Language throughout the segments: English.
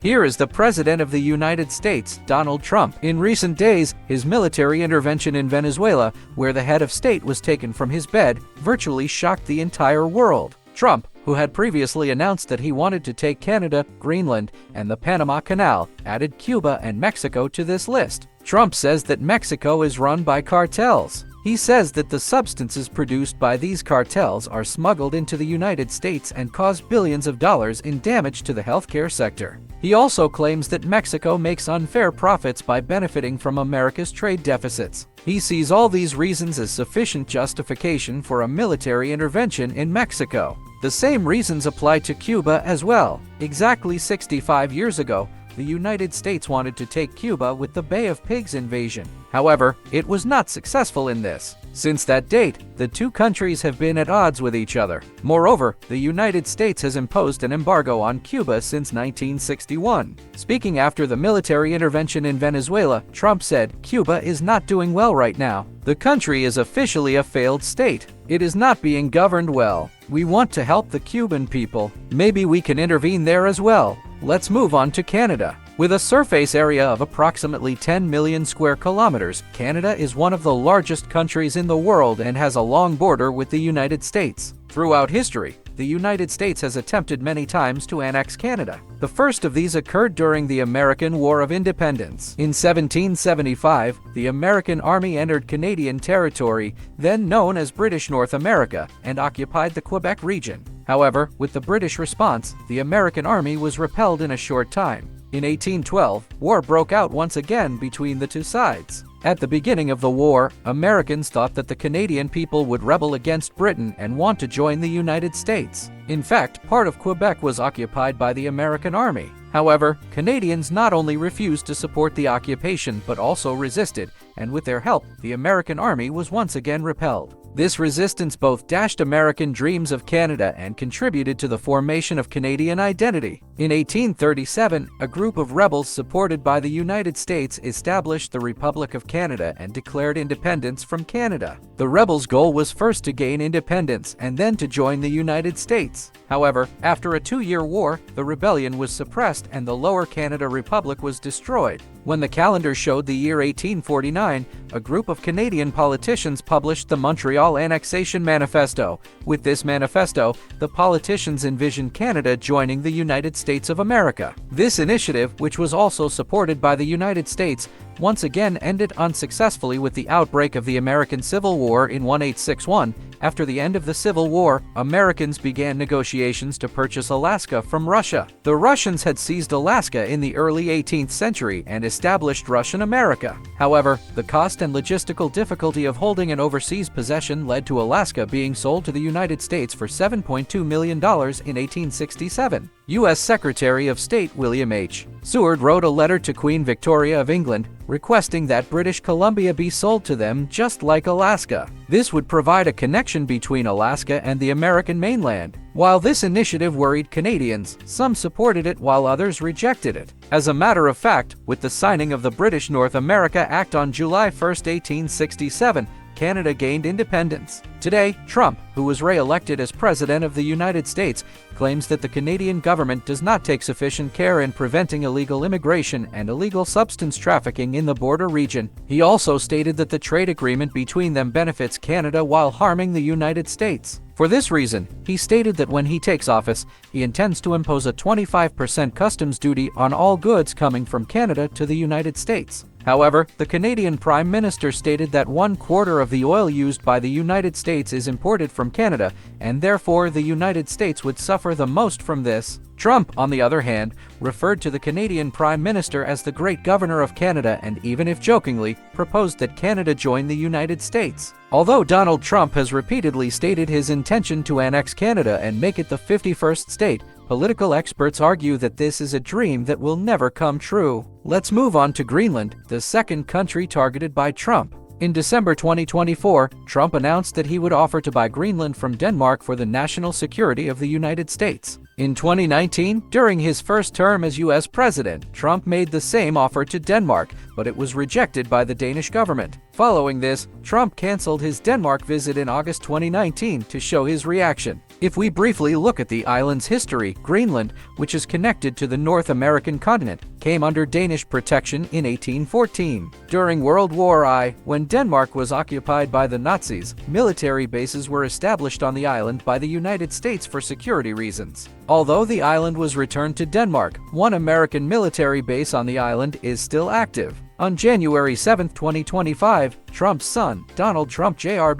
Here is the President of the United States, Donald Trump. In recent days, his military intervention in Venezuela, where the head of state was taken from his bed, virtually shocked the entire world. Trump, who had previously announced that he wanted to take Canada, Greenland, and the Panama Canal, added Cuba and Mexico to this list. Trump says that Mexico is run by cartels. He says that the substances produced by these cartels are smuggled into the United States and cause billions of dollars in damage to the healthcare sector. He also claims that Mexico makes unfair profits by benefiting from America's trade deficits. He sees all these reasons as sufficient justification for a military intervention in Mexico. The same reasons apply to Cuba as well. Exactly 65 years ago, the United States wanted to take Cuba with the Bay of Pigs invasion. However, it was not successful in this. Since that date, the two countries have been at odds with each other. Moreover, the United States has imposed an embargo on Cuba since 1961. Speaking after the military intervention in Venezuela, Trump said, "Cuba is not doing well right now. The country is officially a failed state. It is not being governed well. We want to help the Cuban people. Maybe we can intervene there as well." Let's move on to Canada. With a surface area of approximately 10 million square kilometers, Canada is one of the largest countries in the world and has a long border with the United States. Throughout history, the United States has attempted many times to annex Canada. The first of these occurred during the American War of Independence. In 1775, the American Army entered Canadian territory, then known as British North America, and occupied the Quebec region. However, with the British response, the American Army was repelled in a short time. In 1812, war broke out once again between the two sides. At the beginning of the war, Americans thought that the Canadian people would rebel against Britain and want to join the United States. In fact, part of Quebec was occupied by the American Army. However, Canadians not only refused to support the occupation but also resisted, and with their help, the American Army was once again repelled. This resistance both dashed American dreams of Canada and contributed to the formation of Canadian identity. In 1837, a group of rebels supported by the United States established the Republic of Canada and declared independence from Canada. The rebels' goal was first to gain independence and then to join the United States. However, after a 2-year war, the rebellion was suppressed and the Lower Canada Republic was destroyed. When the calendar showed the year 1849, a group of Canadian politicians published the Montreal Annexation Manifesto. With this manifesto, the politicians envisioned Canada joining the United States of America. This initiative, which was also supported by the United States, once again ended unsuccessfully with the outbreak of the American Civil War in 1861. After the end of the Civil War, Americans began negotiations to purchase Alaska from Russia. The Russians had seized Alaska in the early 18th century and established Russian America. However, the cost and logistical difficulty of holding an overseas possession led to Alaska being sold to the United States for $7.2 million in 1867. U.S. Secretary of State William H. Seward wrote a letter to Queen Victoria of England requesting that British Columbia be sold to them just like Alaska. This would provide a connection between Alaska and the American mainland. While this initiative worried Canadians, some supported it while others rejected it. As a matter of fact, with the signing of the British North America Act on July 1, 1867, Canada gained independence. Today, Trump, who was re-elected as President of the United States, claims that the Canadian government does not take sufficient care in preventing illegal immigration and illegal substance trafficking in the border region. He also stated that the trade agreement between them benefits Canada while harming the United States. For this reason, he stated that when he takes office, he intends to impose a 25% customs duty on all goods coming from Canada to the United States. However, the Canadian Prime Minister stated that 1/4 of the oil used by the United States is imported from Canada, and therefore the United States would suffer the most from this. Trump, on the other hand, referred to the Canadian Prime Minister as the Great Governor of Canada and, even if jokingly, proposed that Canada join the United States. Although Donald Trump has repeatedly stated his intention to annex Canada and make it the 51st state, political experts argue that this is a dream that will never come true. Let's move on to Greenland, the second country targeted by Trump. In December 2024, Trump announced that he would offer to buy Greenland from Denmark for the national security of the United States. In 2019, during his first term as U.S. president, Trump made the same offer to Denmark, but it was rejected by the Danish government. Following this, Trump canceled his Denmark visit in August 2019 to show his reaction. If we briefly look at the island's history, Greenland, which is connected to the North American continent, came under Danish protection in 1814. During World War I, when Denmark was occupied by the Nazis, military bases were established on the island by the United States for security reasons. Although the island was returned to Denmark, one American military base on the island is still active. On January 7, 2025, Trump's son, Donald Trump Jr.,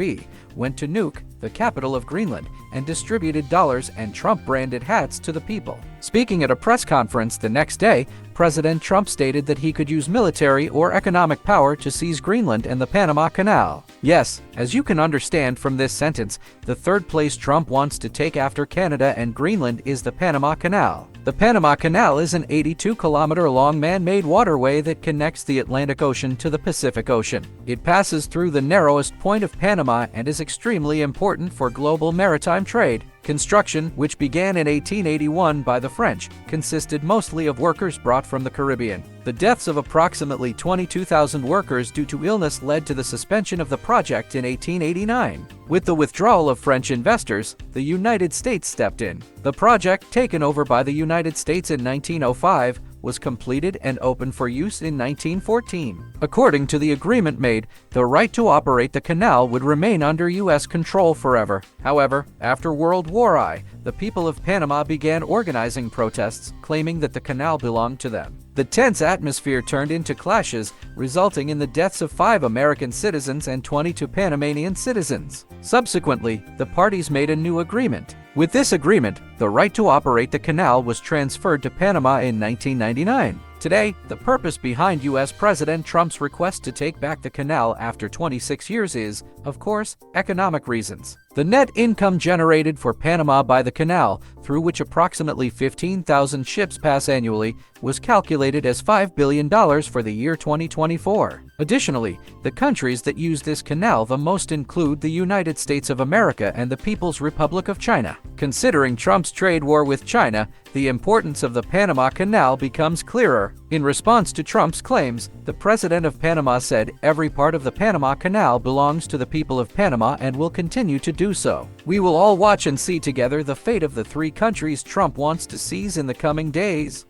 went to Nuuk, the capital of Greenland, and distributed dollars and Trump-branded hats to the people. Speaking at a press conference the next day, President Trump stated that he could use military or economic power to seize Greenland and the Panama Canal. Yes, as you can understand from this sentence, the third place Trump wants to take after Canada and Greenland is the Panama Canal. The Panama Canal is an 82-kilometer-long man-made waterway that connects the Atlantic Ocean to the Pacific Ocean. It passes through the narrowest point of Panama and is extremely important for global maritime trade. Construction, which began in 1881 by the French, consisted mostly of workers brought from the Caribbean. The deaths of approximately 22,000 workers due to illness led to the suspension of the project in 1889. With the withdrawal of French investors, the United States stepped in. The project, taken over by the United States in 1905, was completed and opened for use in 1914. According to the agreement made, the right to operate the canal would remain under U.S. control forever. However, after World War I, the people of Panama began organizing protests, claiming that the canal belonged to them. The tense atmosphere turned into clashes, resulting in the deaths of 5 American citizens and 22 Panamanian citizens. Subsequently, the parties made a new agreement. With this agreement, the right to operate the canal was transferred to Panama in 1999. Today, the purpose behind U.S. President Trump's request to take back the canal after 26 years is, of course, economic reasons. The net income generated for Panama by the canal, through which approximately 15,000 ships pass annually, was calculated as $5 billion for the year 2024. Additionally, the countries that use this canal the most include the United States of America and the People's Republic of China. Considering Trump's trade war with China, the importance of the Panama Canal becomes clearer. In response to Trump's claims, the president of Panama said every part of the Panama Canal belongs to the people of Panama and will continue to do so. We will all watch and see together the fate of the 3 countries Trump wants to seize in the coming days.